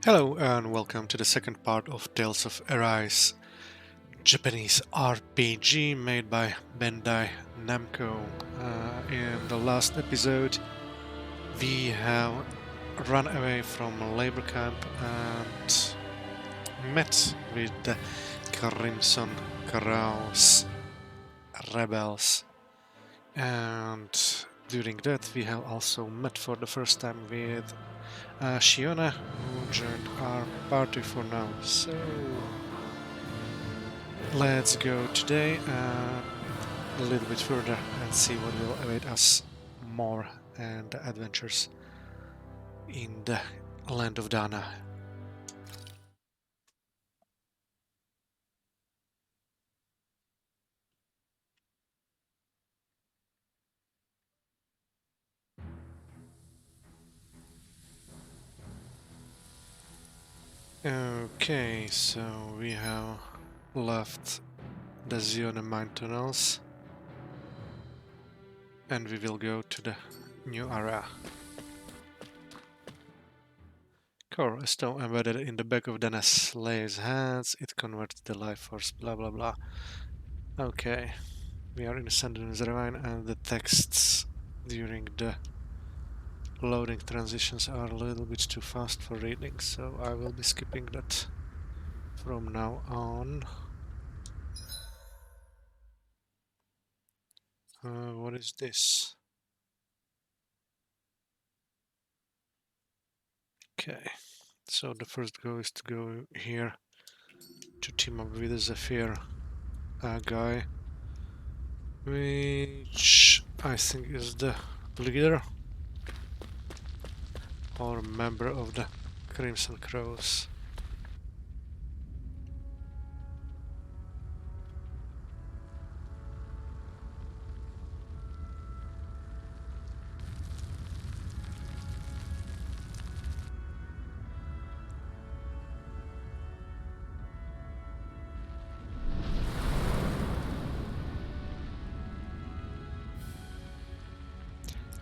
Hello and welcome to the second part of Tales of Arise, Japanese RPG made by Bandai Namco. In the last episode we have run away from labor camp and met with the Crimson Crows rebels, and during that we have also met for the first time with Shiona, who joined our party for now. So let's go today a little bit further and see what will await us more and adventures in the land of Dana. Okay, so we have left the Ziona mine tunnels and we will go to the new area. Core, a stone embedded in the back of Dana's slave's hands, it converts the life force, blah blah blah. Okay, we are in the Sandin's Ravine and the texts during the loading transitions are a little bit too fast for reading, so I will be skipping that from now on. What is this? Okay, so the first goal is to go here to team up with the Zephyr guy, which I think is the leader or member of the Crimson Crows.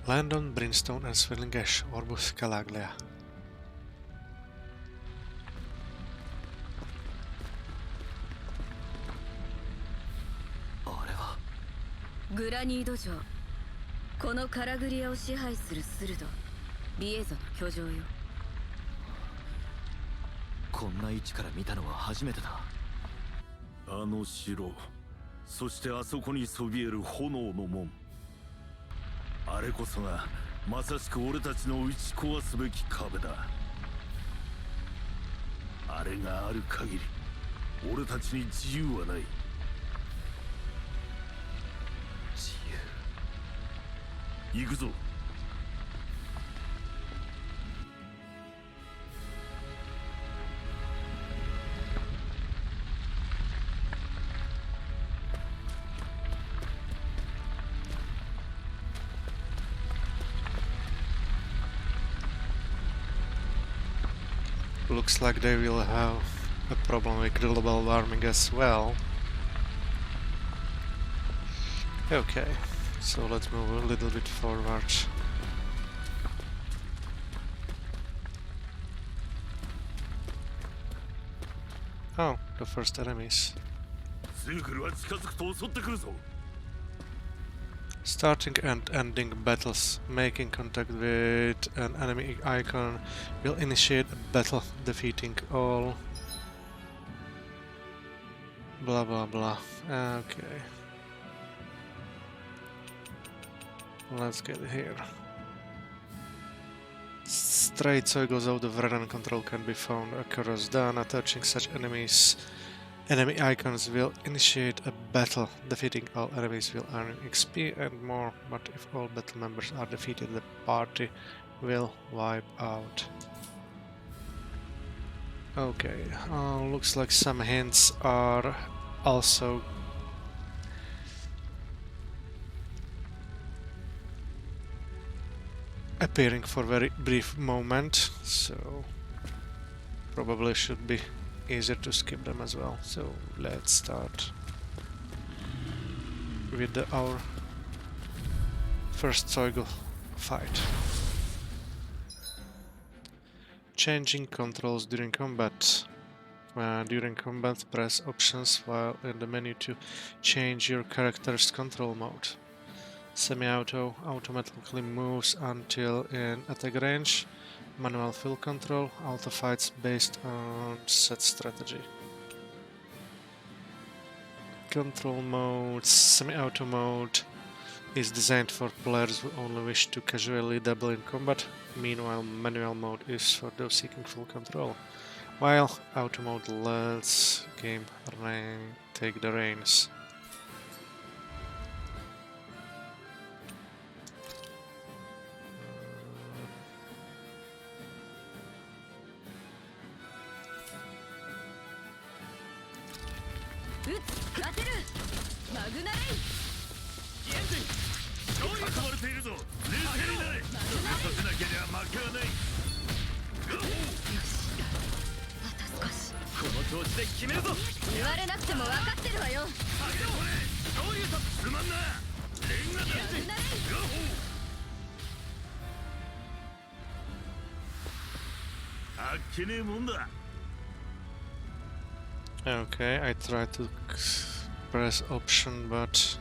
Land on brimstone and swirling ash, Orbus Calaglia. グラニード城、このカラグリアを支配するスルド、ビエゾの居城よ。こんな位置から見たのは初めてだ。あの城、そしてあそこにそびえる炎の門、あれこそがまさしく俺たちの打ち壊すべき壁だ。あれがある限り俺たちに自由はない。 行くぞ。 Looks like they will have a problem with global warming as well. Okay, so let's move a little bit forward. Oh, the first enemies. スークルは近づくと襲ってくるぞ。 Starting and ending battles. Making contact with an enemy icon will initiate a battle, defeating all. Blah blah blah. Okay. Let's get here. Stray Zeugels out of radar control can be found across Dana. Touching such enemies. Enemy icons will initiate a battle. Defeating all enemies will earn XP and more, but if all battle members are defeated, the party will wipe out. Okay, looks like some hints are also appearing for a very brief moment, so probably should be easier to skip them as well. So let's start with our first Zeugel fight. Changing controls during combat. During combat, press options while in the menu to change your character's control mode. Semi-auto automatically moves until in attack range. Manual full control, auto fights based on set strategy. Control mode, semi-auto mode is designed for players who only wish to casually dabble in combat. Meanwhile, manual mode is for those seeking full control, while auto mode lets game take the reins. Okay, I tried to press option, but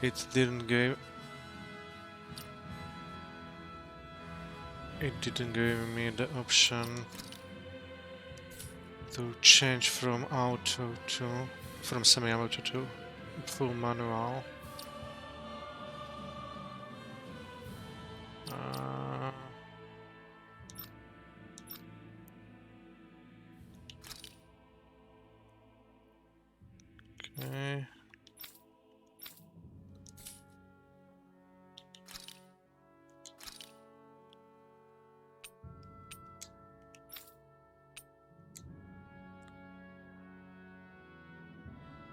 it didn't give me the option to change from semi-auto to full manual. Okay.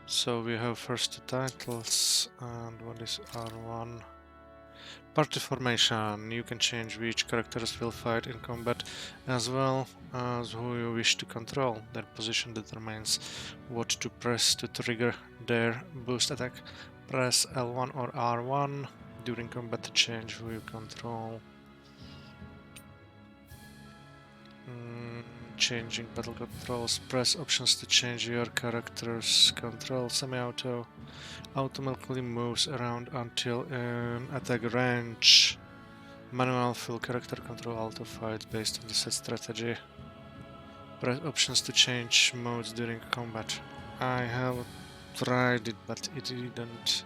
So we have first two titles, and what is R1? Party formation. You can change which characters will fight in combat as well as who you wish to control. Their position determines what to press to trigger their boost attack. Press L1 or R1 during combat to change who you control. Changing battle controls. Press options to change your character's control. Semi-auto automatically moves around until in attack range. Manual full character control, auto fight based on the set strategy. Press options to change modes during combat. I have tried it, but it didn't.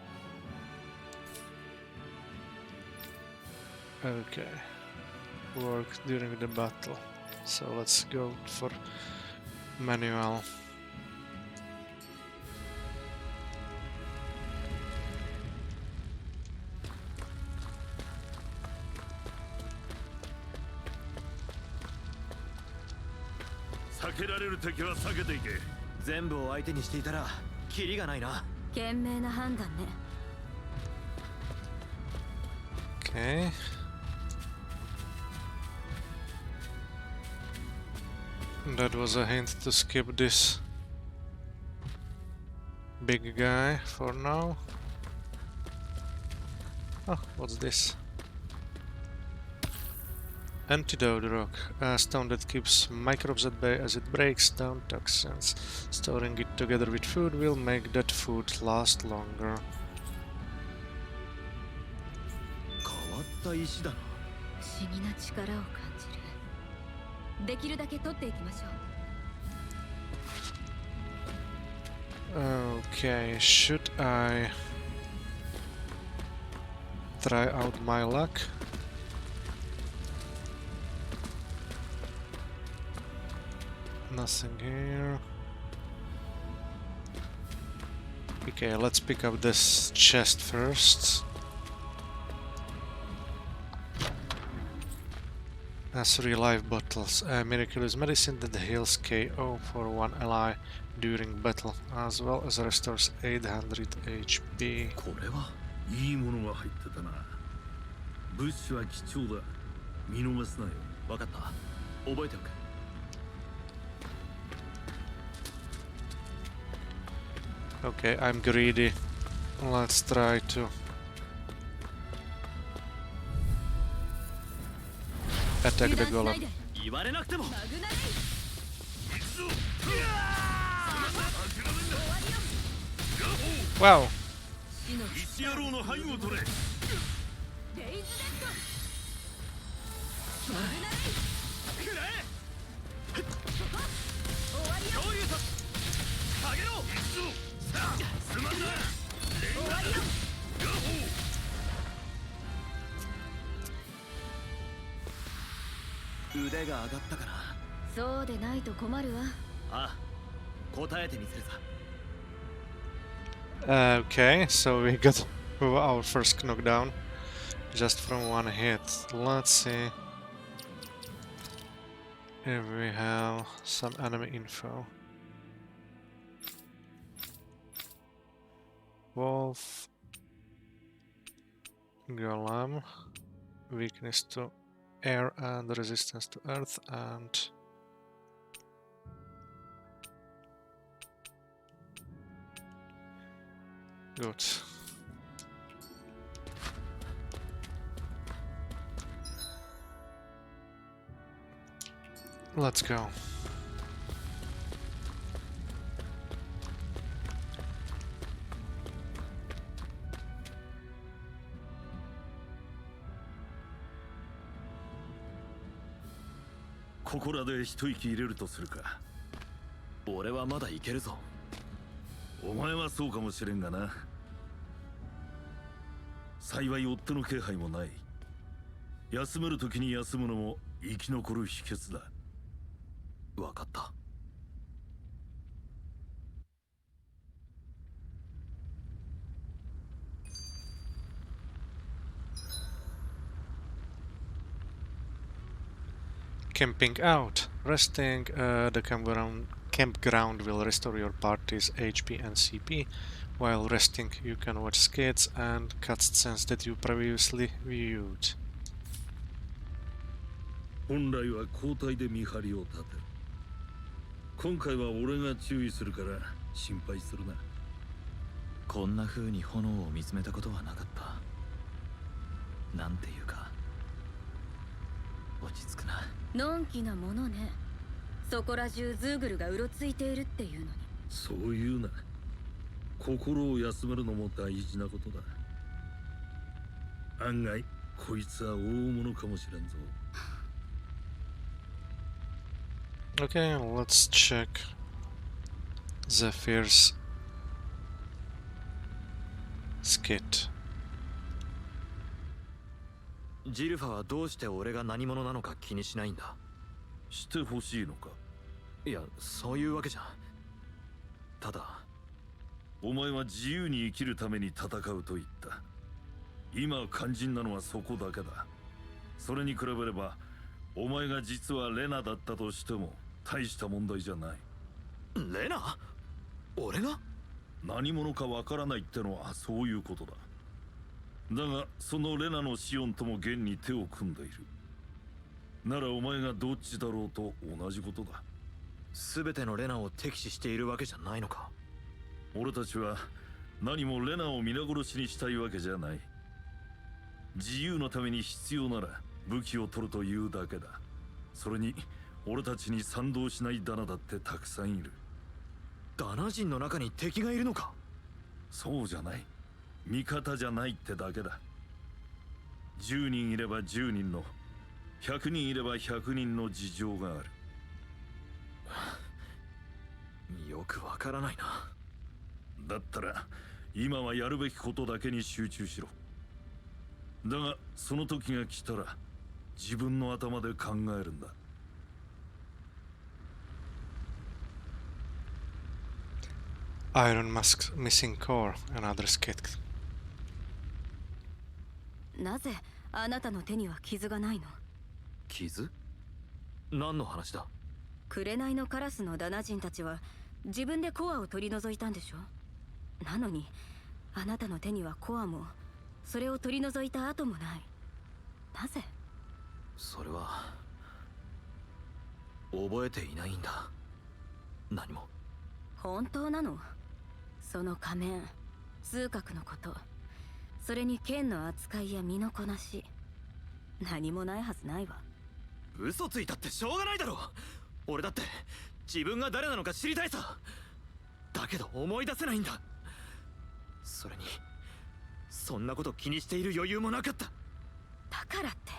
Okay. Work during the battle. So let's go for manual. Okay. That was a hint to skip this big guy for now. Oh, what's this? Antidote rock, a stone that keeps microbes at bay as it breaks down toxins. Storing it together with food will make that food last longer. Okay, should I try out my luck? Nothing here. Okay, let's pick up this chest first. Three life bottles. A miraculous medicine that heals KO for one ally during battle, as well as restores 800 HP. Okay, I'm greedy. Let's try to attack the golem. 言われなくても。マグナレイ。行くぞ。 Wow. 一野郎の背後を取れ。レイズデッド。マグナレイ。くらえ。終わりよ。昇竜と下げろ。行くぞ。さあすまんな。終わりよ。ガホー。腕が上がったかな。そうでないと困るわ。ああ、答えてみせるさ。 Okay, so we got our first knockdown just from one hit. Let's see if we have some enemy info. Wolf, Golem, weakness to air and resistance to earth, and good. Let's go.「ここらで一息入れるとするか。俺はまだいけるぞ。お前はそうかもしれんがな。幸い夫の気配もない。休める時に休むのも生き残る秘訣だ。わかった。 Camping out. Resting, the campground will restore your party's HP and CP. While resting, you can watch skits and cutscenes that you previously viewed. 本来は交代で見張りを立てる。今回は俺が注意するから心配するな。こんな風に炎を見つめたことはなかった。なんていうか落ち着くな。のんきなものね。そこら中ズーグルがうろついているっていうのに。そういうな。心を休めるのも大事なことだ。案外こいつは大物かもしれんぞ。 Okay, let's check Zephyr's skit. ジルファはどうして俺が何者なのか気にしないんだ。してほしいのか。いや、そういうわけじゃん。ただお前は自由に生きるために戦うと言った。今肝心なのはそこだけだ。それに比べればお前が実はレナだったとしても大した問題じゃない。レナ？俺が？何者かわからないってのはそういうことだ。だがそのレナのシオンとも現に手を組んでいる。ならお前がどっちだろうと同じことだ。全てのレナを敵視しているわけじゃないのか。俺たちは何もレナを皆殺しにしたいわけじゃない。自由のために必要なら武器を取るというだけだ。それに俺たちに賛同しないダナだってたくさんいる。ダナ人の中に敵がいるのか。そうじゃない。味方じゃないってだけだ。10人いれば10人の、100人いれば100人の事情がある。よくわからないな。だったら今はやるべきことだけに集中しろ。だがその時が来たら自分の頭で考えるんだ。Iron Mask's missing core, another skit. なぜあなたの手には傷がないの？傷？何の話だ。紅のカラスのダナ人たちは自分でコアを取り除いたんでしょ。なのにあなたの手にはコアもそれを取り除いた跡もない。なぜ？それは覚えていないんだ。何も。本当なの？その仮面、通覚のこと、それに剣の扱いや身のこなし、何もないはずないわ。嘘ついたってしょうがないだろ。俺だって自分が誰なのか知りたいさ。だけど思い出せないんだ。それにそんなこと気にしている余裕もなかった。だからって。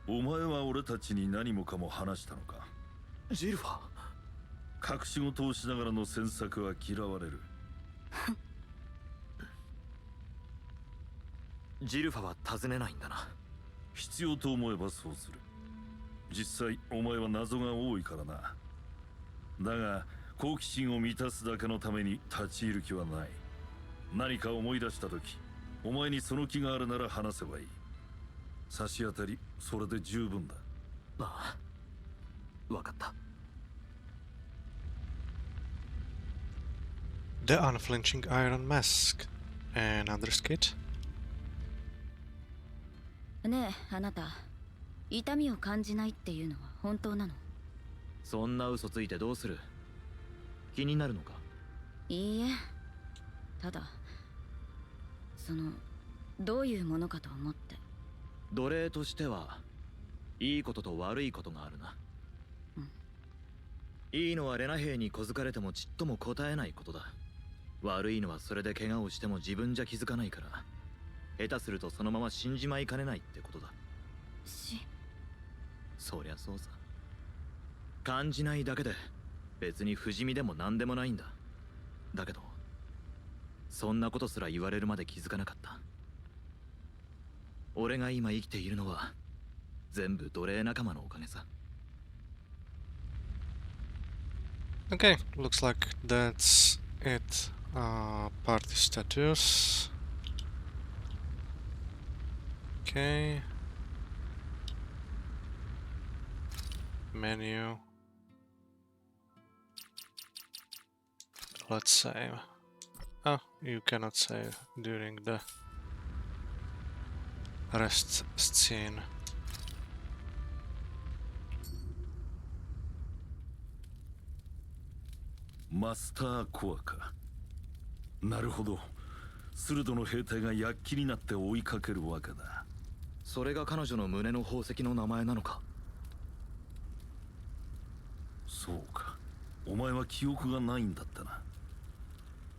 お前は俺たちに何もかも話したのか。ジルファ隠し事をしながらの詮索は嫌われる。ジルファは尋ねないんだな。必要と思えばそうする。実際お前は謎が多いからな。だが好奇心を満たすだけのために立ち入る気はない。何か思い出した時、お前にその気があるなら話せばいい。差し当たり、それで十分だ。ああ、分かった。The unflinching iron mask. And underskit? ねえ、あなた。痛みを感じないっていうのは本当なの？そんな嘘ついてどうする？気になるのか？いいえ。ただ、どういうものかと思って。奴隷としてはいいことと悪いことがあるな。うん。いいのはレナ兵に小づかれてもちっとも答えないことだ。悪いのはそれで怪我をしても自分じゃ気づかないから、下手するとそのまま死んじまいかねないってことだ。そりゃそうさ。感じないだけで別に不死身でも何でもないんだ。だけどそんなことすら言われるまで気づかなかった。俺が今生きているのは全部奴隷仲間のおかげさ。 Okay, looks like that's it. Party status. Okay. Menu. Let's save. Oh, you cannot save during the rest scene. マスターコアか。なるほど。スルドの兵隊が躍起になって追いかけるわけだ。それが彼女の胸の宝石の名前なのか？そうか。お前は記憶がないんだったな。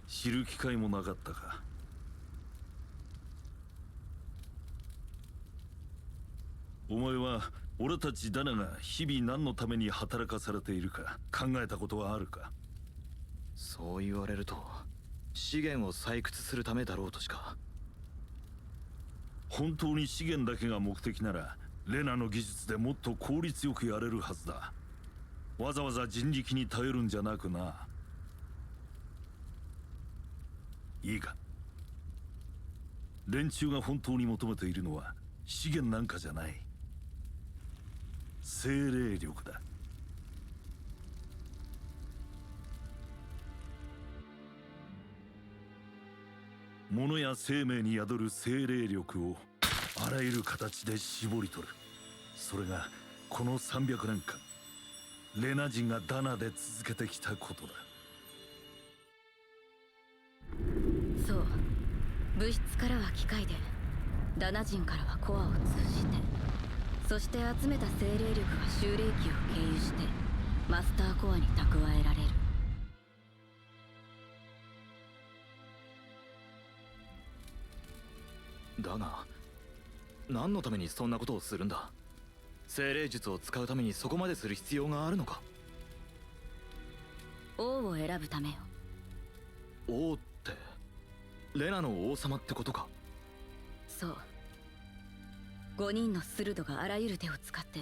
知る機会もなかったか。お前は俺たちダナが日々何のために働かされているか考えたことはあるか？そう言われると資源を採掘するためだろうとしか。本当に資源だけが目的ならレナの技術でもっと効率よくやれるはずだ。わざわざ人力に頼るんじゃなくな。いいか、連中が本当に求めているのは資源なんかじゃない。精霊力だ。物や生命に宿る精霊力をあらゆる形で絞り取る。それがこの300年間レナ人がダナで続けてきたことだ。そう。物質からは機械で、ダナ人からはコアを通じて、そして集めた精霊力が修霊器を経由してマスターコアに蓄えられる。だが何のためにそんなことをするんだ？精霊術を使うためにそこまでする必要があるのか？王を選ぶためよ。王ってレナの王様ってことか？そう。5人のスルドがあらゆる手を使って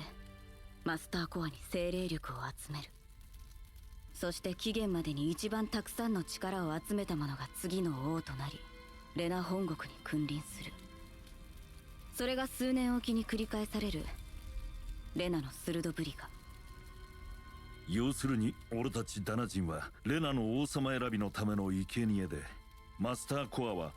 マスターコアに精霊力を集める。そして期限までに一番たくさんの力を集めた者が次の王となりレナ本国に君臨する。それが数年おきに繰り返されるレナのスルドブリガ。要するに俺たちダナ人はレナの王様選びのための生贄で、マスターコアは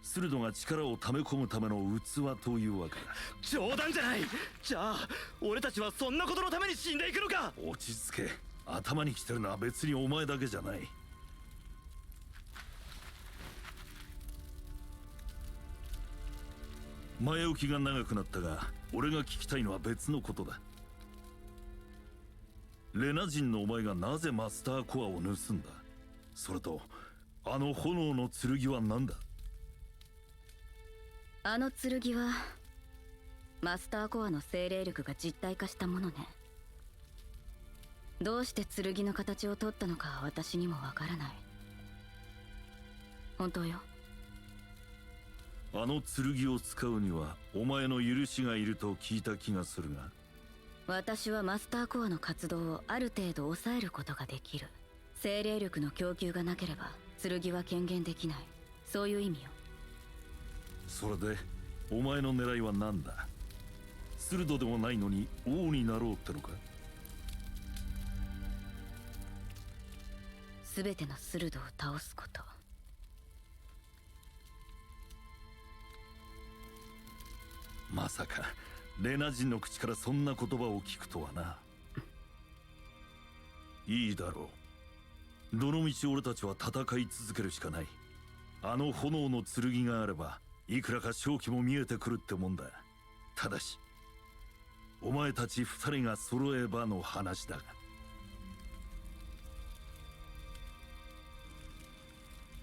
スルドが力を溜め込むための器というわけだ。冗談じゃない。じゃあ俺たちはそんなことのために死んでいくのか？落ち着け。頭にきてるのは別にお前だけじゃない。前置きが長くなったが、俺が聞きたいのは別のことだ。レナ人のお前がなぜマスターコアを盗んだ？それとあの炎の剣は何だ？あの剣はマスターコアの精霊力が実体化したものね。どうして剣の形を取ったのかは私にもわからない。本当よ。あの剣を使うにはお前の許しがいると聞いた気がするが。私はマスターコアの活動をある程度抑えることができる。精霊力の供給がなければ剣は権限できない。そういう意味よ。それでお前の狙いは何だ？鋭でもないのに王になろうってのか？全ての鋭を倒すこと。まさかレナ人の口からそんな言葉を聞くとはな。いいだろう。どのみち俺たちは戦い続けるしかない。あの炎の剣があればいくらか勝機も見えてくるってもんだ。ただしお前たち二人が揃えばの話だが。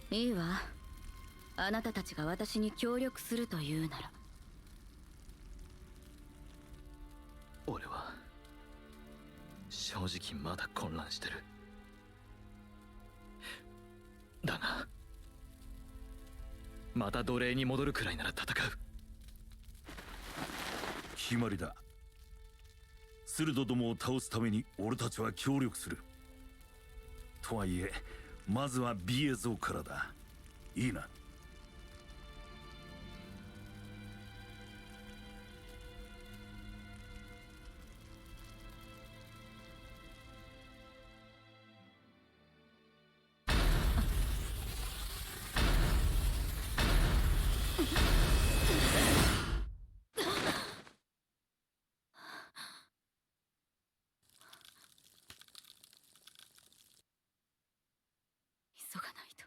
いいわ。あなたたちが私に協力するというなら。俺は正直まだ混乱してる。だがまた奴隷に戻るくらいなら戦う。決まりだ。鋭どもを倒すために俺たちは協力する。とはいえまずはビエゾからだ。いいな。急がないと。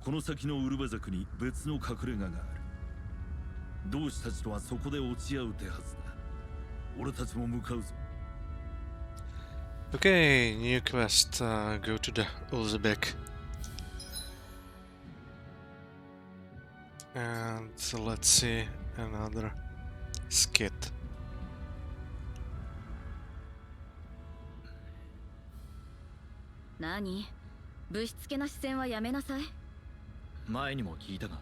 この先のウルベザクに別の隠れ家がある。同志たちとはそこで落ち合う手はずだ。俺たちも向かうぞ。Okay, new quest. Go to the Ulzebek. And so let's see another skit. 何？ぶしつけな視線はやめなさい。前にも聞いたが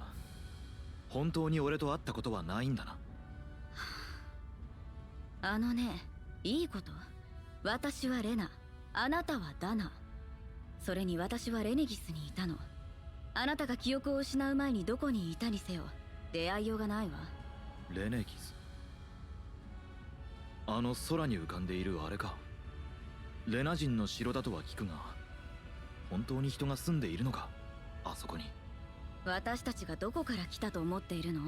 本当に俺と会ったことはないんだな。あのね、いいこと。私はレナ、あなたはダナ。それに私はレネギスにいたの。あなたが記憶を失う前にどこにいたにせよ出会いようがないわ。レネギス、あの空に浮かんでいるあれか。レナ人の城だとは聞くが本当に人が住んでいるのか、あそこに。私たちがどこから来たと思っているの？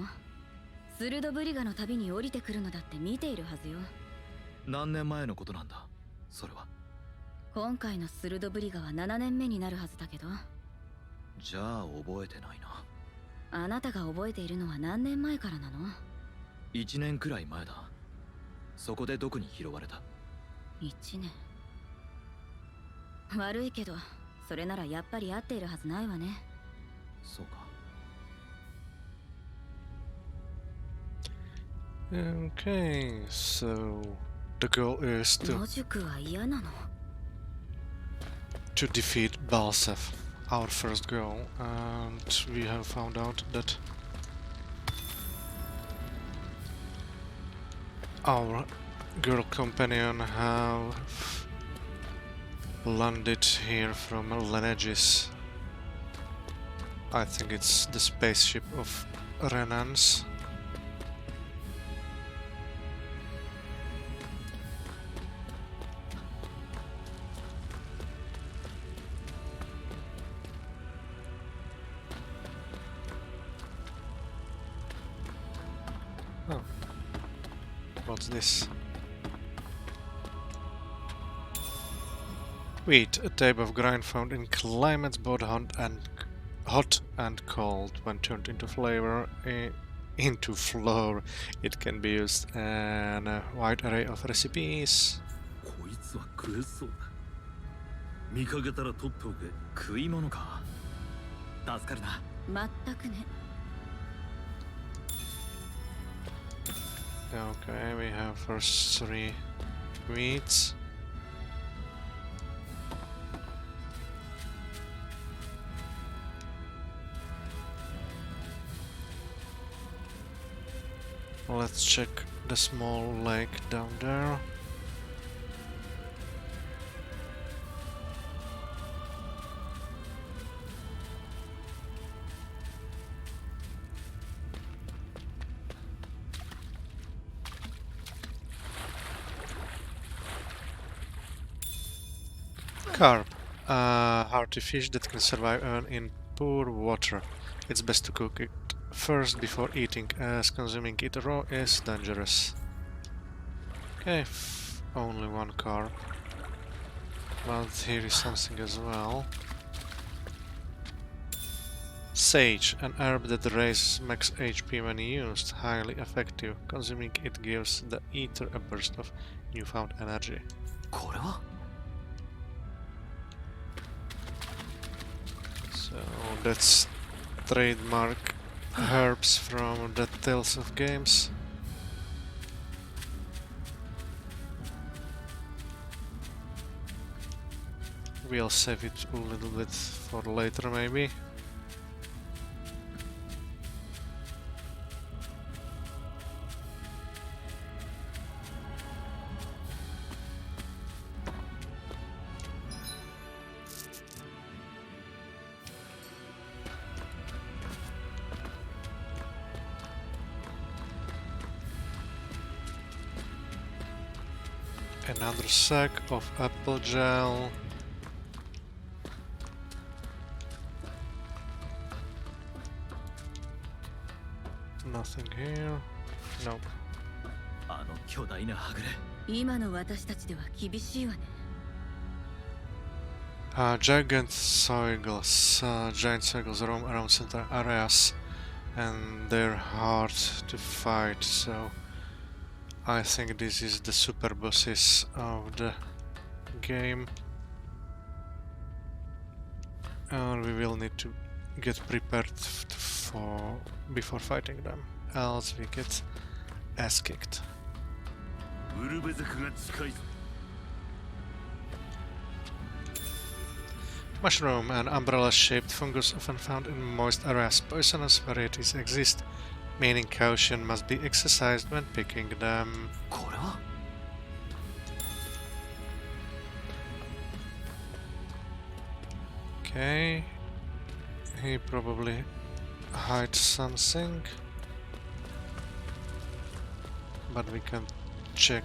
スルドブリガの旅に降りてくるのだって見ているはずよ。何年前のことなんだそれは。今回のスルドブリガは7年目になるはずだけど。じゃあ覚えてないな。あなたが覚えているのは何年前からなの1年くらい前だ。そこで毒に拾われた。1年。悪いけどそれならやっぱり合っているはずないわね。そうか。Okay, so the goal is 野宿は嫌なの？ to defeat Balsef, our first goal, and we have found out that our girl companion have landed here from Lenegis. I think it's the spaceship of Renans. Oh. What's this? Wheat, a type of grain found in climates both hot and cold. When turned into flour, it can be used in a wide array of recipes. こいつは食えそうだ。見かけたら取っておけ。食い物か。助かるな。全くね。Okay, we have first 3 wheats. Let's check the small lake down there. Carp, a hearty fish that can survive even in poor water. It's best to cook it first before eating, as consuming it raw is dangerous. Okay, only 1 carp. But here is something as well. Sage, an herb that raises max HP when used, highly effective. Consuming it gives the eater a burst of newfound energy. これは So that's trademark herbs from the Tales of games. We'll save it a little bit for later maybe. Another sack of apple gel. Nothing here. Nope. あの巨大なはぐれ。今の私たちでは厳しいわね。Giant soigles. Giant soigles roam around center areas and they're hard to fight, so I think this is the super bosses of the game. And we will need to get prepared before fighting them, else we get ass kicked. ウルベザクが近いぞ。 Mushroom, an umbrella-shaped fungus often found in moist areas. Poisonous varieties exist, meaning caution must be exercised when picking them. これは Okay, he probably hides something, but we can check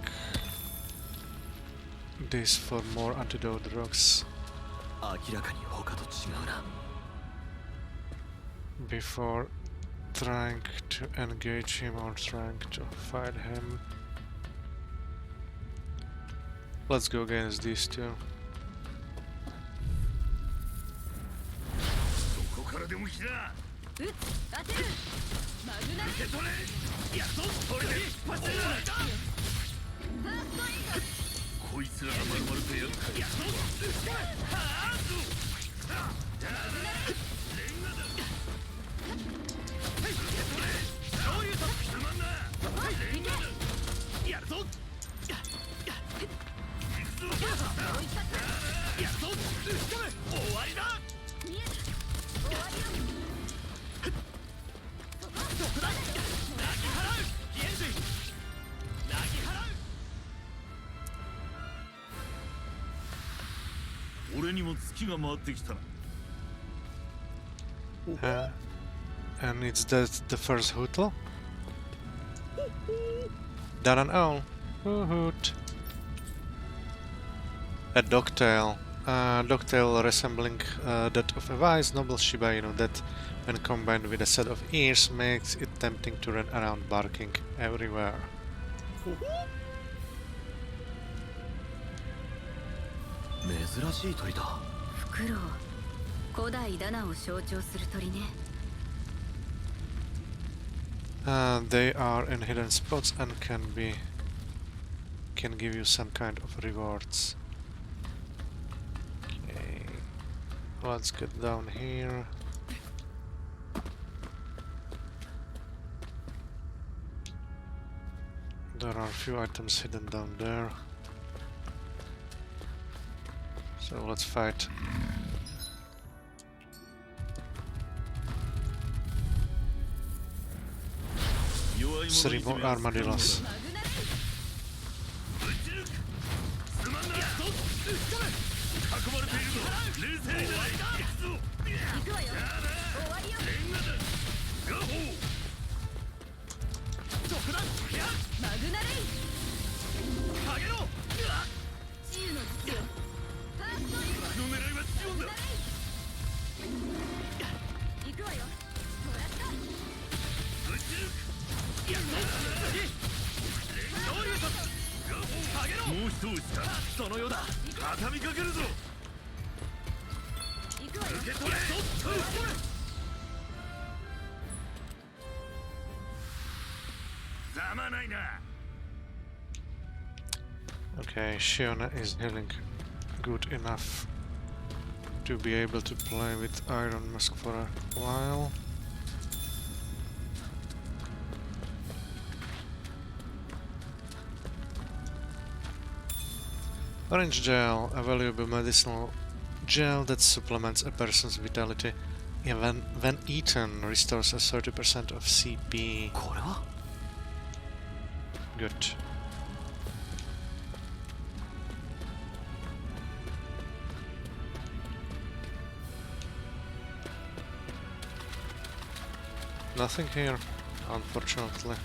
this for more antidote drugs 明らかに他と違うな。 before trying to engage him or trying to fight him. Let's go against these two. どこからでも来な。撃つ当てるマグナム受け取れ。やっとこれで一発だ。こいつらが丸々とやるか。やっと。はあ。やるぞ。終わりだ。俺にも月が回ってきたな。And it's the first hootle? Done and all. Hoot. A dogtail. A dogtail resembling that of a wise noble Shiba Inu that, when combined with a set of ears, makes it tempting to run around barking everywhere. 珍しい鳥だ。フクロウ、古代ダナを象徴する鳥ね。They are in hidden spots and can give you some kind of rewards. Okay, let's get down here. There are a few items hidden down there. So let's fight. Three more armadillos. Okay, Shiona is healing good enough to be able to play with Iron Mask for a while. Orange gel, a valuable medicinal gel that supplements a person's vitality. When eaten, restores a 30% of CP. Good. Nothing here, unfortunately.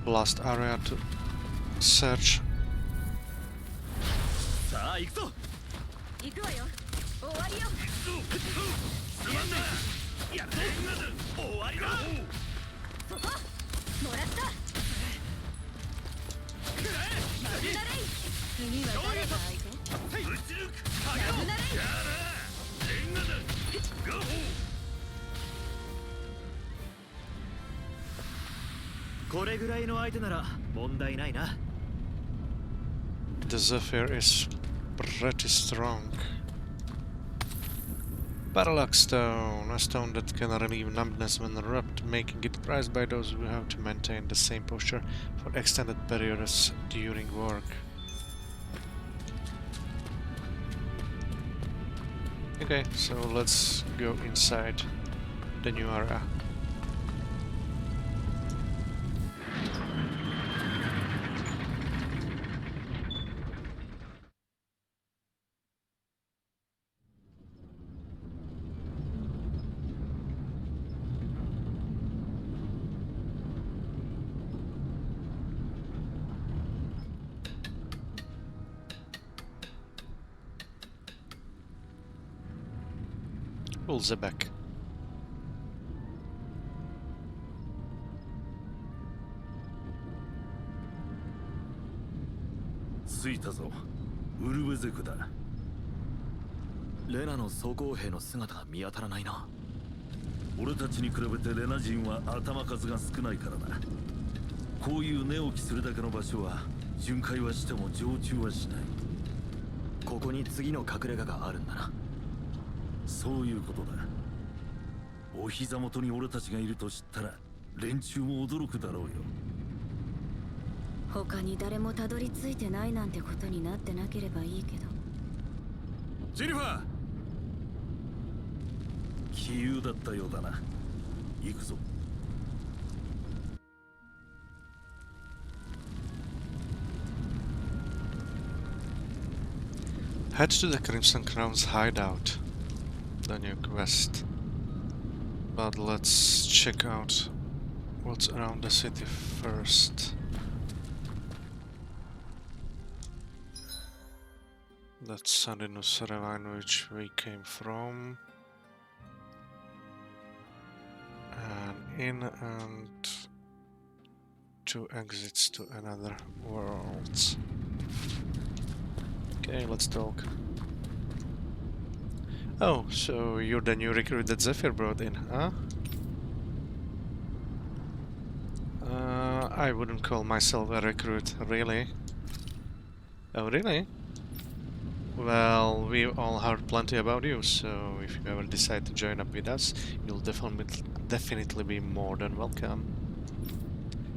Last area to search. The Zephyr is pretty strong. Parallax Stone, a stone that can relieve numbness when rubbed, making it prized by those who have to maintain the same posture for extended periods during work. Okay, so let's go inside the new area. Ulzebek. 着いたぞ。ウルベゼクだ。レナの装甲兵の姿が見当たらないな。俺たちに比べてレナ人は頭数が少ないからな。こういう寝起きするだけの場所は巡回はしても常駐はしない。ここに次の隠れ家があるんだな。そういうことだ。お膝元に俺たちがいると知ったら連中も驚くだろうよ。他に誰もたどり着いてないなんてことになってなければいいけど。ジェニファー、杞憂だったようだな。行くぞ。Head to the Crimson Crown's hideout. The new quest. But let's check out what's around the city first. That's Sandinus Ravine, which we came from. And in and 2 exits to another world. Okay, let's talk. Oh, so you're the new recruit that Zephyr brought in, huh? I wouldn't call myself a recruit, really. Oh, really? Well, we all heard plenty about you, so if you ever decide to join up with us, you'll definitely be more than welcome.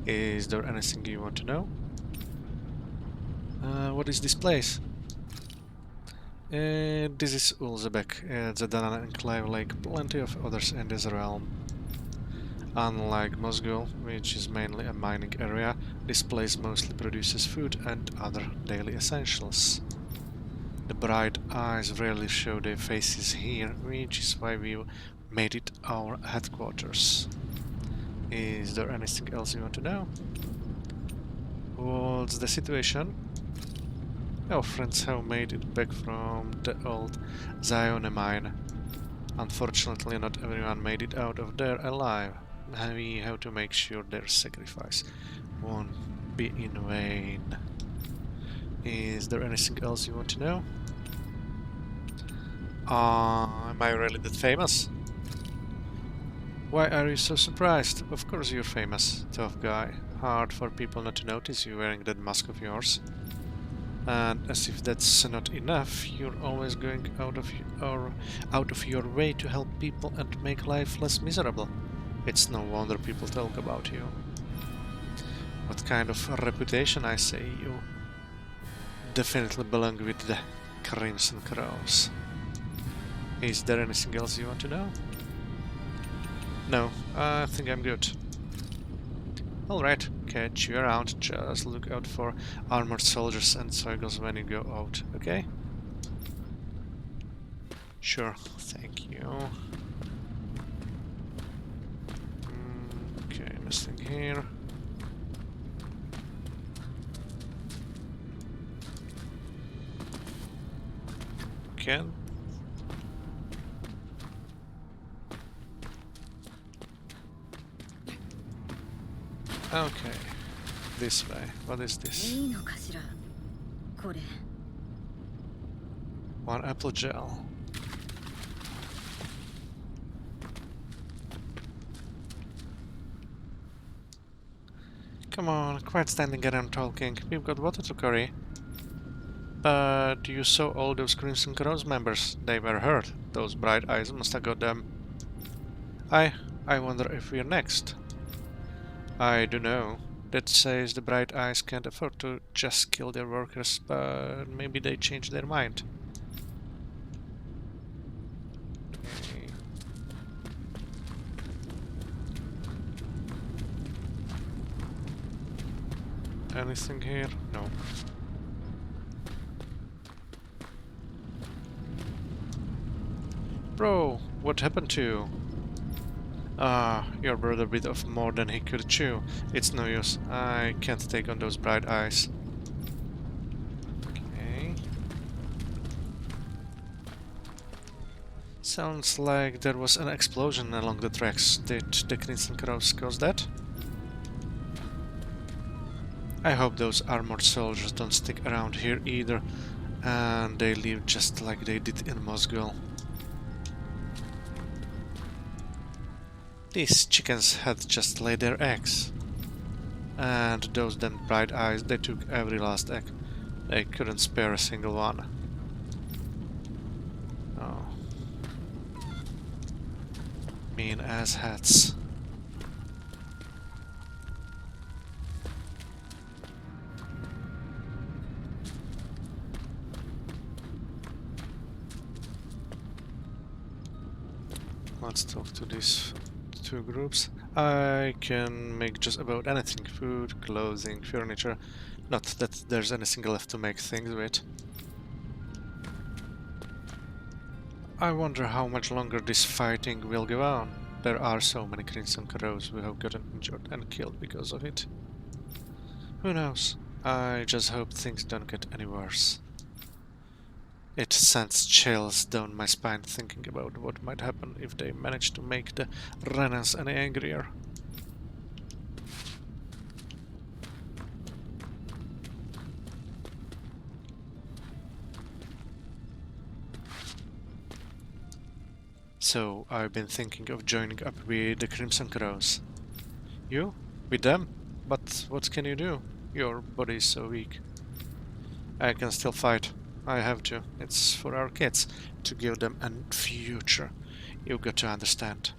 Is there anything you want to know? What is this place? This is Ulzebek. It's a Danan enclave like plenty of others in this realm. Unlike Mosgul, which is mainly a mining area, this place mostly produces food and other daily essentials. The bright eyes rarely show their faces here, which is why we made it our headquarters. Is there anything else you want to know? What's the situation? Our friends have made it back from the old Zion mine. Unfortunately, not everyone made it out of there alive. We have to make sure their sacrifice won't be in vain. Is there anything else you want to know? Am I really that famous? Why are you so surprised? Of course you're famous, tough guy. Hard for people not to notice you wearing that mask of yours. And as if that's not enough, you're always going out of your way to help people and make life less miserable. It's no wonder people talk about you. What kind of reputation, I say? You definitely belong with the Crimson Crows. Is there anything else you want to know? No, I think I'm good. Alright, catch you around. Just look out for armored soldiers and circles when you go out, okay? Sure, thank you. Okay, nothing here. Can. Okay, this way. What is this? いいのかしらこれ One apple gel. Come on, quit standing around talking. We've got water to carry. But you saw all those Crimson Crows members. They were hurt. Those bright eyes must have got them. I wonder if we're next. I don't know. That says the bright eyes can't afford to just kill their workers, but maybe they changed their mind. Okay. Anything here? No. Bro, what happened to you? Your brother bit off more than he could chew. It's no use. I can't take on those bright eyes. Okay. Sounds like there was an explosion along the tracks. Did the Crimson Crows cause that? I hope those armored soldiers don't stick around here either, and they leave just like they did in Mosgul. These chickens had just laid their eggs. And those damn bright eyes, they took every last egg. They couldn't spare a single one. Oh. Mean asshats. Let's talk to these two groups. I can make just about anything. Food, clothing, furniture. Not that there's anything left to make things with. I wonder how much longer this fighting will go on. there are so many Crimson Crows who have gotten injured and killed because of it. Who knows? I just hope things don't get any worse. It sends chills down my spine thinking about what might happen if they manage to make the Renans any angrier. So, I've been thinking of joining up with the Crimson Crows. You? With them? But what can you do? Your body is so weak. I can still fight. I have to. It's for our kids, to give them a future. You've got to understand.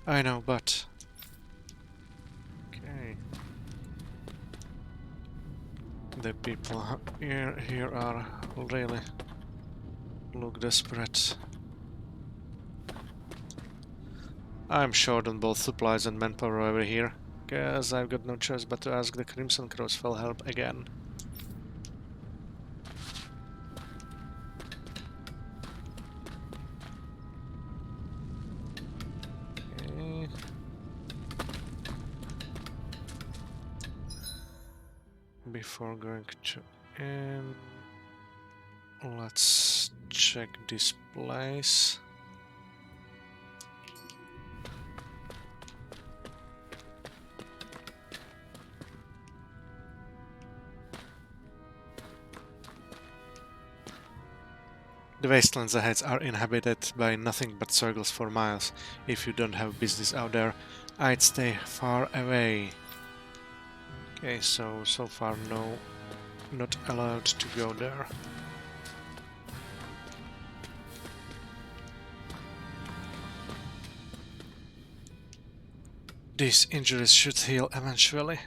I know, but... Okay. The people here are really look desperate. I'm short on both supplies and manpower over here. Guess I've got no choice but to ask the Crimson Crows for help again. Okay. Before going to end, let's check this place. The wastelands ahead are inhabited by nothing but circles for miles. If you don't have business out there, I'd stay far away. Okay, so far no, not allowed to go there. These injuries should heal eventually.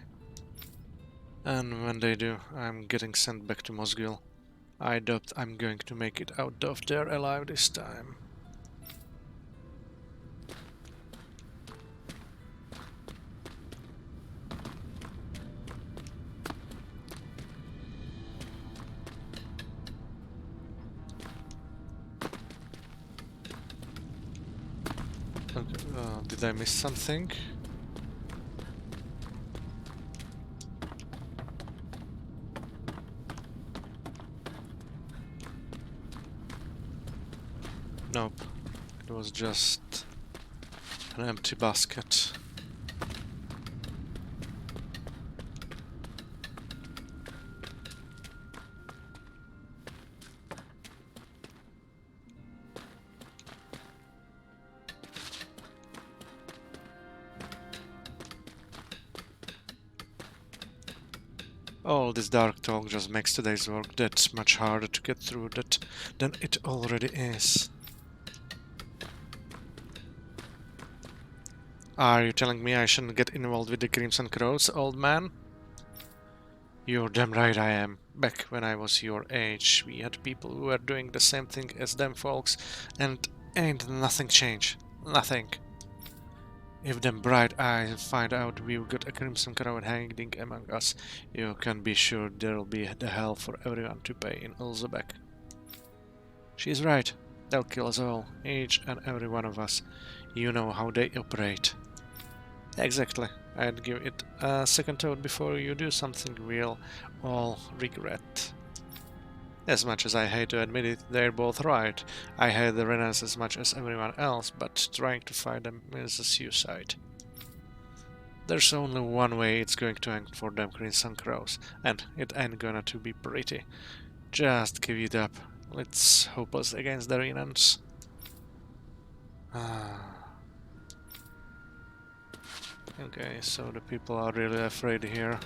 And when they do, I'm getting sent back to Mosgiel. I doubt I'm going to make it out of there alive this time. Okay, did I miss something? Nope, it was just an empty basket. All this dark talk just makes today's work that much harder to get through than it already is. Are you telling me I shouldn't get involved with the Crimson Crows, old man? You're damn right I am. Back when I was your age, we had people who were doing the same thing as them folks, and ain't nothing changed. Nothing. If them bright eyes find out we've got a Crimson Crow hanging among us, you can be sure there'll be the hell for everyone to pay in Ulzebek. She's right. They'll kill us all, each and every one of us. You know how they operate. Exactly. I'd give it a second thought before you do something we'll all regret. As much as I hate to admit it, they're both right. I hate the Renans as much as everyone else, but trying to fight them is a suicide. There's only one way it's going to end for them Crimson Crows, and it ain't gonna to be pretty. Just give it up. It's hopeless against the Renans. Okay, so the people are really afraid here.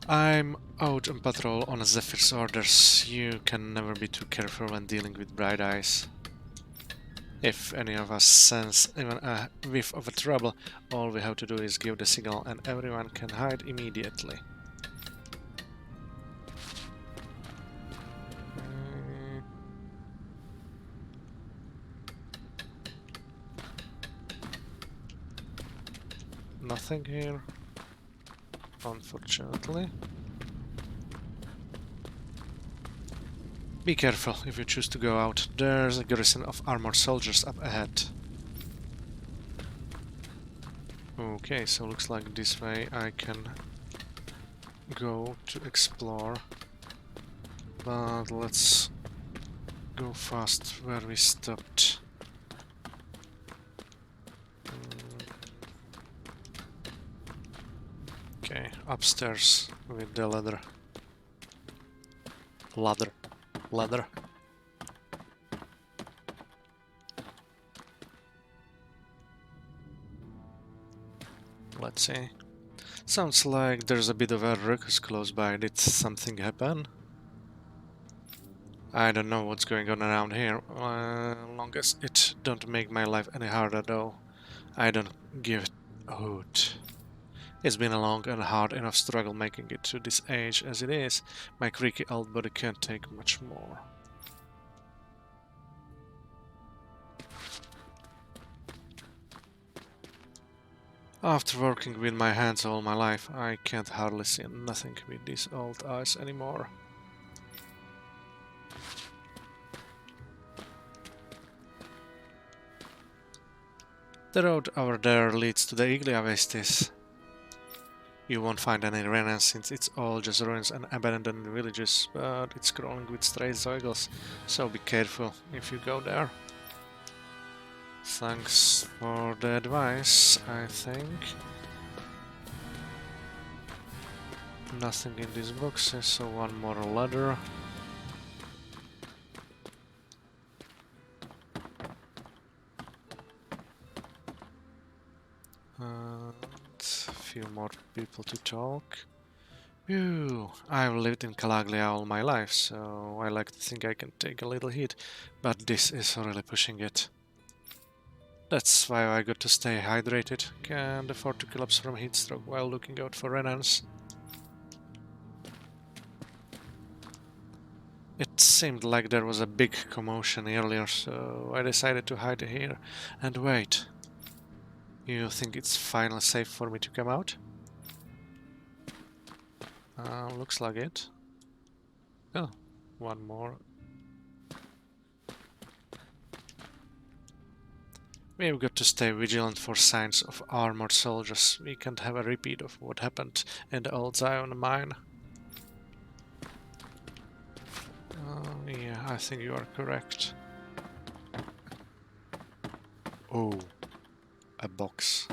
I'm out on patrol on Zephyr's orders. You can never be too careful when dealing with bright eyes. If any of us sense even a whiff of a trouble, all we have to do is give the signal and everyone can hide immediately. Nothing here, unfortunately. Be careful if you choose to go out. There's a garrison of armored soldiers up ahead. Okay, so looks like this way I can go to explore. But let's go fast where we stopped. Okay, upstairs with the ladder. Ladder. Let's see. Sounds like there's a bit of a ruckus close by. Did something happen? I don't know what's going on around here. Long as it don't make my life any harder though, I don't give a hoot. It's been a long and hard enough struggle making it to this age as it is. My creaky old body can't take much more. After working with my hands all my life, I can't hardly see nothing with these old eyes anymore. The road over there leads to the Iglia Vestis. You won't find any remnants since it's all just ruins and abandoned villages, but it's crawling with stray zoigles, so be careful if you go there. Thanks for the advice, I think. Nothing in these boxes, so one more ladder. Few more people to talk. Phew, I've lived in Calaglia all my life, so I like to think I can take a little heat, but this is really pushing it. That's why I got to stay hydrated, can't afford to collapse from heat stroke while looking out for remnants. It seemed like there was a big commotion earlier, so I decided to hide here and wait. You think it's finally safe for me to come out? Looks like it. Oh, one more. We've got to stay vigilant for signs of armored soldiers. We can't have a repeat of what happened in the old Zion mine. Yeah, I think you are correct. Oh. A box.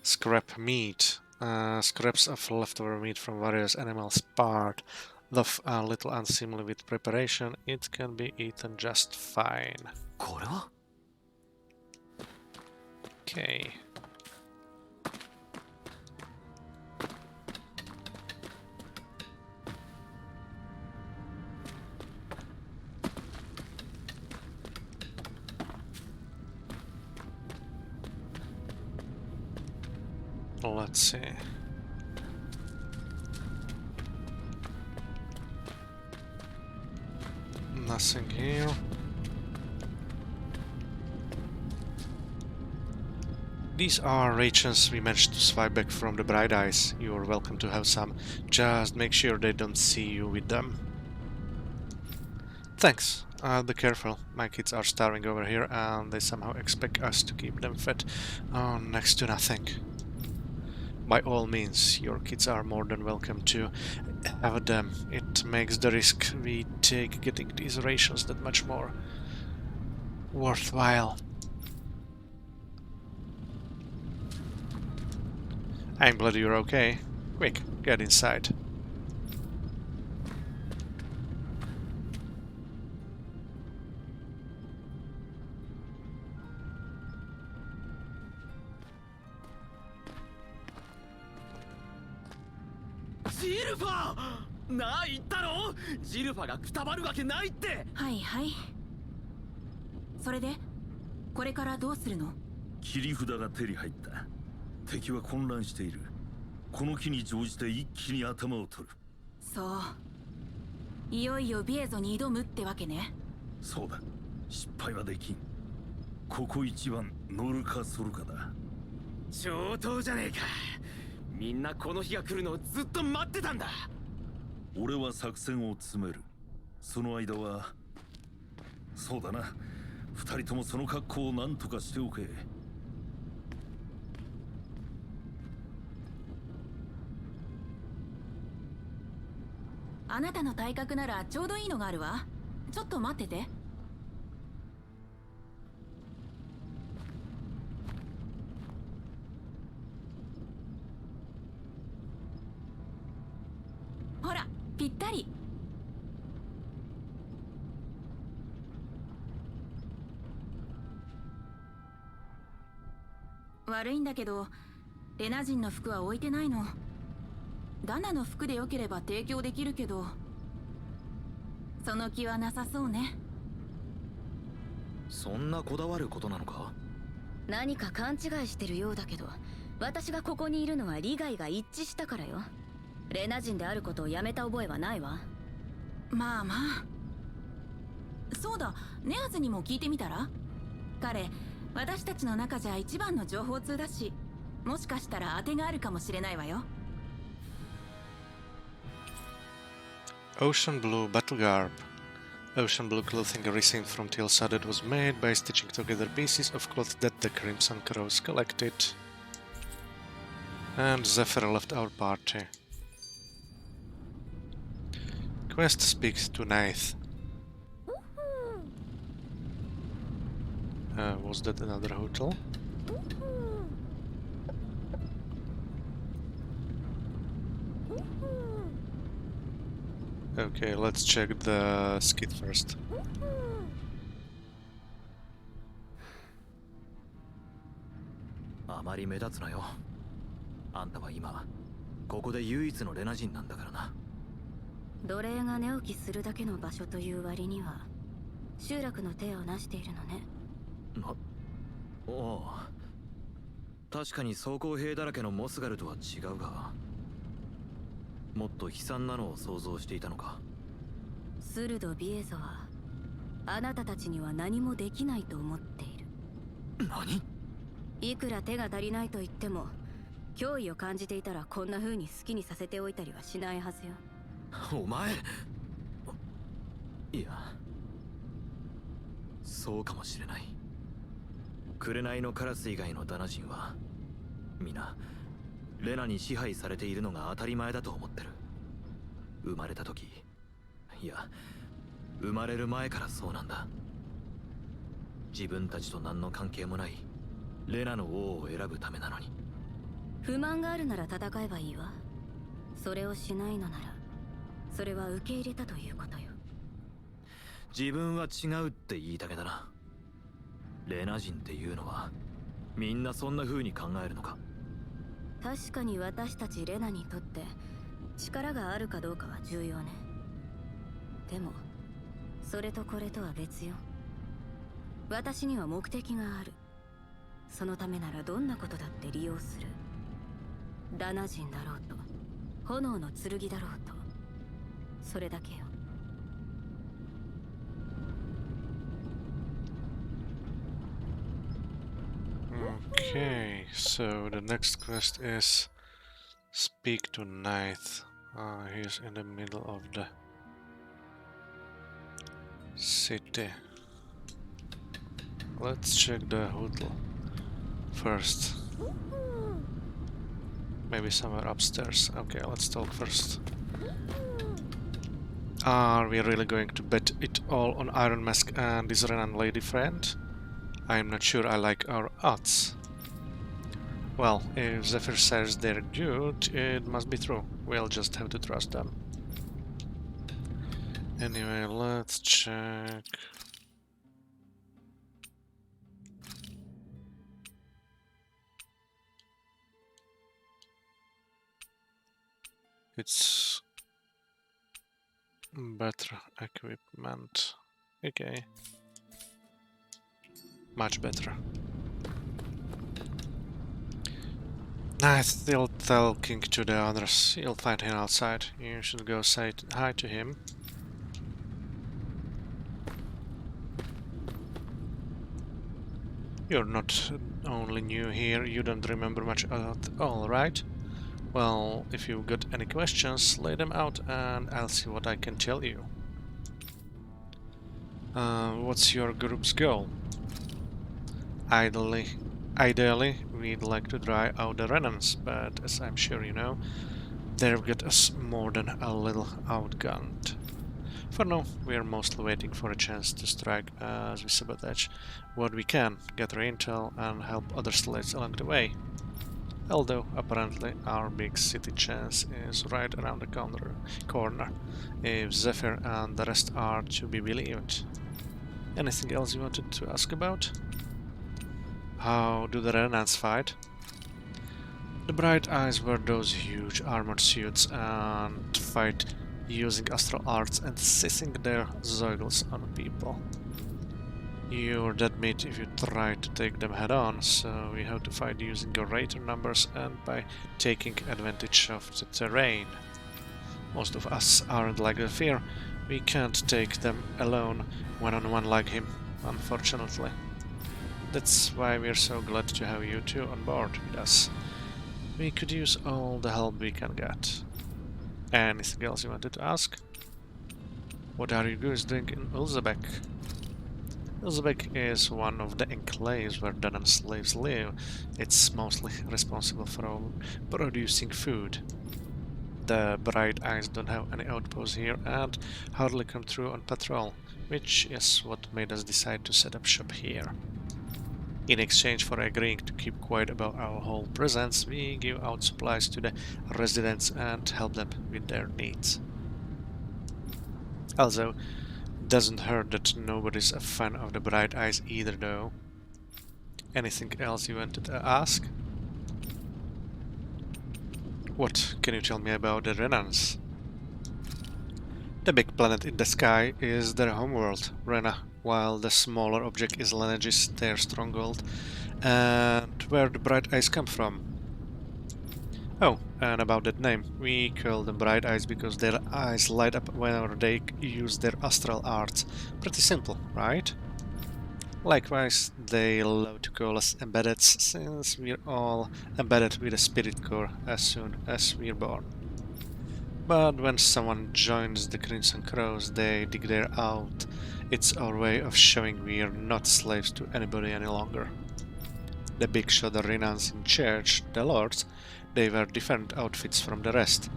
Scrap meat. Scraps of leftover meat from various animals part. Though a little unseemly with preparation, it can be eaten just fine. Okay. Let's see. Nothing here. These are rations we managed to swipe back from the Bright Eyes. You are welcome to have some. Just make sure they don't see you with them. Thanks. I'll be careful. My kids are starving over here and they somehow expect us to keep them fed on next to nothing. By all means, your kids are more than welcome to have them. It makes the risk we take getting these rations that much more worthwhile. I'm glad you're okay. Quick, get inside.はいはい。それでこれからどうするの？切り札が手に入った。敵は混乱している。この機に乗じて一気に頭を取る。そう。いよいよビエゾに挑むってわけね。そうだ。失敗はできん。ここ一番乗るかソルかだ。上等じゃねえか。みんなこの日が来るのをずっと待ってたんだ。俺は作戦を詰める。その間はそうだな、二人ともその格好を何とかしておけ。あなたの体格ならちょうどいいのがあるわ。ちょっと待ってて。ほら、ぴったり。悪いんだけど、レナ人の服は置いてないの。ダナの服でよければ提供できるけど、その気はなさそうね。そんなこだわることなのか？何か勘違いしてるようだけど、私がここにいるのは利害が一致したからよ。レナ人であることをやめた覚えはないわ。まあまあ。そうだ、ネアズにも聞いてみたら？彼、私たちの中じゃ一番の情報通だし、もしかしたら当てがあるかもしれないわよ。Ocean blue battle garb. Ocean blue clothing received from Tilsa that was made by stitching together pieces of cloth that the Crimson Crows collected. And Zephyr left our party. Quest speaks to Nath. Was that another hotel? Okay, let's check the skit first. あまり目立つなよ。あんたは今ここで唯一のレナ人なんだからな。奴隷が寝起きするだけの場所という割には集落の手をなしているのね。おお、確かに装甲兵だらけのモスガルとは違うが、もっと悲惨なのを想像していたのか。スルド・ビエゾはあなたたちには何もできないと思っている。何？いくら手が足りないと言っても、脅威を感じていたらこんな風に好きにさせておいたりはしないはずよ。お前、いや、そうかもしれない。紅のカラス以外のダナ人は皆レナに支配されているのが当たり前だと思ってる。生まれた時、いや生まれる前からそうなんだ。自分たちと何の関係もないレナの王を選ぶためなのに。不満があるなら戦えばいいわ。それをしないのなら、それは受け入れたということよ。自分は違うって言いたげだな。レナ人っていうのはみんなそんな風に考えるのか？確かに私たちレナにとって力があるかどうかは重要ね。でもそれとこれとは別よ。私には目的がある。そのためならどんなことだって利用する。ダナ人だろうと炎の剣だろうと、それだけよ。Okay, so the next quest is speak to Nath. He's in the middle of the city. Let's check the hotel first. Maybe somewhere upstairs. Okay, let's talk first. Are we really going to bet it all on Iron Mask and his Renan lady friend? I'm not sure I like our odds. Well, if Zephyr says they're good, it must be true. We'll just have to trust them. Anyway, let's check. It's better equipment. Okay. Much better. Nice, still talking to the others. You'll find him outside. You should go say hi to him. You're not only new here, you don't remember much at all, right? Well, if you've got any questions, lay them out and I'll see what I can tell you. What's your group's goal? Ideally, we'd like to dry out the Renans, but as I'm sure you know, they've got us more than a little outgunned. For now, we are mostly waiting for a chance to strike as we sabotage what we can, gather intel and help other slaves along the way. Although, apparently, our big city chance is right around the corner, if Zephyr and the rest are to be believed. Anything else you wanted to ask about? How do the Renans fight? The Bright Eyes wear those huge armored suits and fight using astral arts and seizing their zoigles on people. You're dead meat if you try to take them head on, so we have to fight using greater numbers and by taking advantage of the terrain. Most of us aren't like the fear. We can't take them alone one-on-one like him, unfortunately. That's why we're so glad to have you two on board with us. We could use all the help we can get. Anything else you wanted to ask? What are you guys doing in Ulzebek? Ulzebek is one of the enclaves where Danan slaves live. It's mostly responsible for producing food. The Bright Eyes don't have any outposts here and hardly come through on patrol, which is what made us decide to set up shop here. In exchange for agreeing to keep quiet about our whole presence, we give out supplies to the residents and help them with their needs. Also, doesn't hurt that nobody's a fan of the Bright Eyes either, though. Anything else you wanted to ask? What can you tell me about the Renans? The big planet in the sky is their homeworld, Rena, while the smaller object is Lenegis, their stronghold. And where the Bright Eyes come from? Oh, and about that name, we call them Bright Eyes because their eyes light up whenever they use their astral arts. Pretty simple, right? Likewise, they love to call us Embeddeds, since we're all embedded with a spirit core as soon as we're born. But when someone joins the Crimson Crows, they declare out it's our way of showing we're not slaves to anybody any longer. The big shot Renans in church, the lords, they wear different outfits from the rest.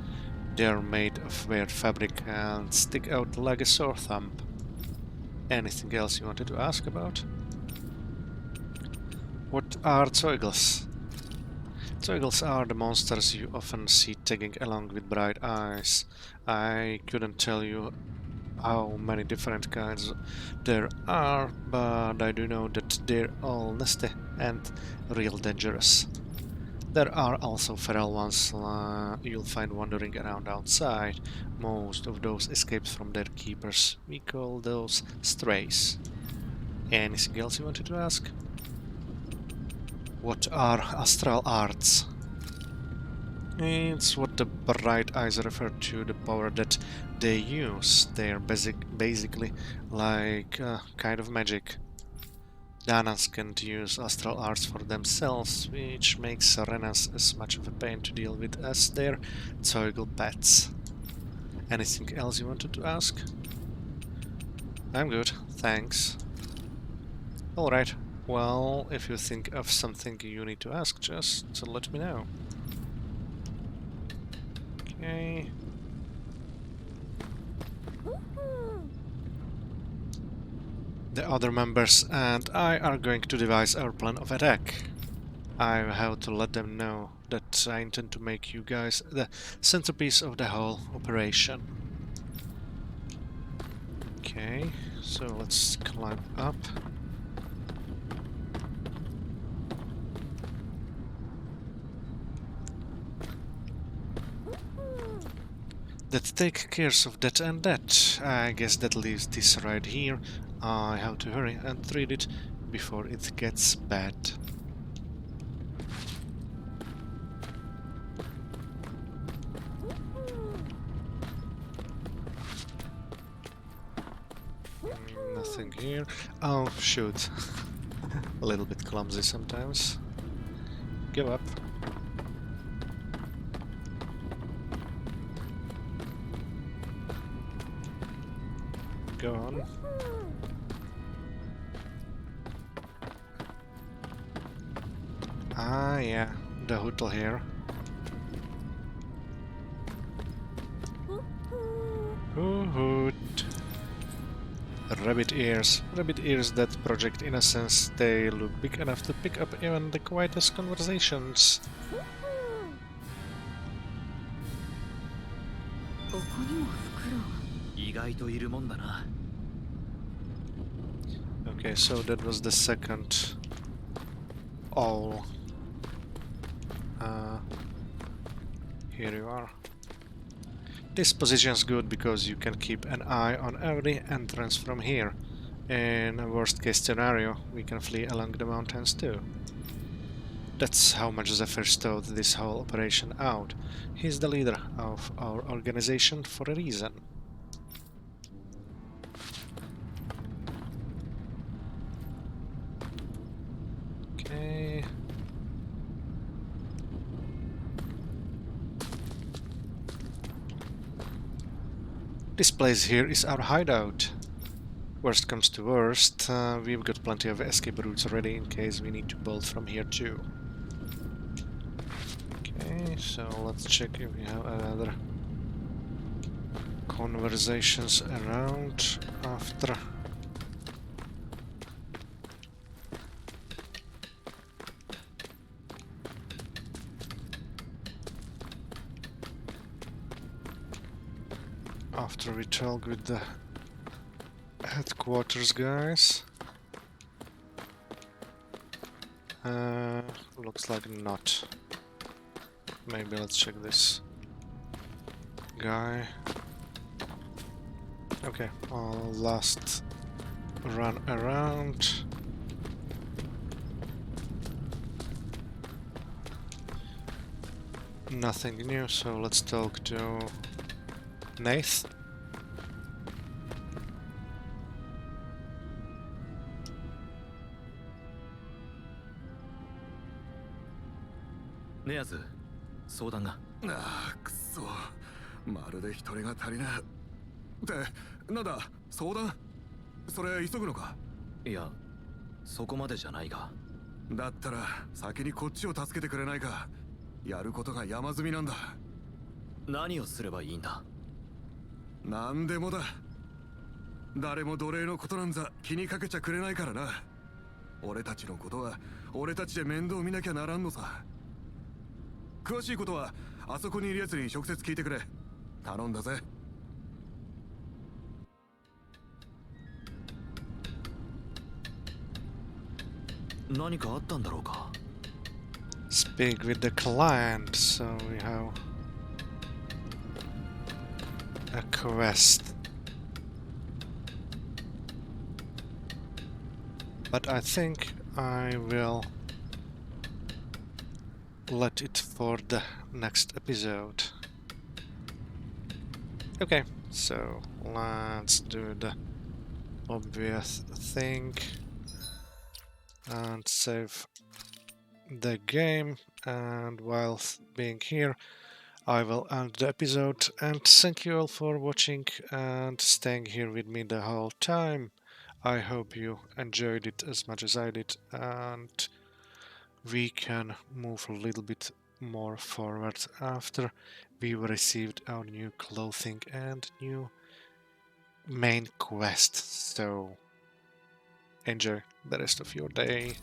They're made of weird fabric and stick out like a sore thumb. Anything else you wanted to ask about? What are Zoigles? Zoigles are the monsters you often see tagging along with Bright Eyes. I couldn't tell you how many different kinds there are, but I do know that they're all nasty and real dangerous. There are also feral ones you'll find wandering around outside. Most of those escaped from their keepers. We call those strays. Anything else you wanted to ask? What are astral arts? It's what the Bright Eyes refer to, the power that they use. They're basically like kind of magic. Danans can't use astral arts for themselves, which makes Renans as much of a pain to deal with as their Zoigle pets. Anything else you wanted to ask? I'm good, thanks. Alright, well, if you think of something you need to ask, just let me know. Okay. The other members and I are going to devise our plan of attack. I have to let them know that I intend to make you guys the centerpiece of the whole operation. Okay, so let's climb up. That take care of that and that. I guess that leaves this right here. I have to hurry and read it before it gets bad. Nothing here. Oh, shoot. A little bit clumsy sometimes. Give up. go on. Ah, yeah, the hotel here. Hoot. Rabbit ears. Rabbit ears that project innocence. They look big enough to pick up even the quietest conversations. ここにも袋が。意外といるもんだな。 Okay, so that was the second owl. Here you are. This position's good because you can keep an eye on every entrance from here. In a worst case scenario, we can flee along the mountains too. That's how much Zephyr stowed this whole operation out. He's the leader of our organization for a reason. Okay. This place here is our hideout. Worst comes to worst, we've got plenty of escape routes already in case we need to bolt from here too. Okay, so let's check if we have other conversations around after. After we talk with the headquarters guys. Looks like not. Maybe let's check this guy. Okay, I'll last run around. Nothing new, so let's talk to Nath.ネアズ、相談が。ああ、くそ。まるで一人が足りない。ってなんだ、相談？それ急ぐのか？いや、そこまでじゃないが。だったら先にこっちを助けてくれないか。やることが山積みなんだ。何をすればいいんだ？なんでもだ。誰も奴隷のことなんざ気にかけちゃくれないからな。俺たちのことは俺たちで面倒見なきゃならんのさ。詳しいことはあそこにいるやつに直接聞いてくれ。頼んだぜ。何かあったんだろうか。 Speak with the client, so we have a quest. But I think I will let it for the next episode. Okay, so let's do the obvious thing and save the game, and while being here I will end the episode, and thank you all for watching and staying here with me the whole time. I hope you enjoyed it as much as I did, and we can move a little bit more forward after we've received our new clothing and new main quest. So enjoy the rest of your day.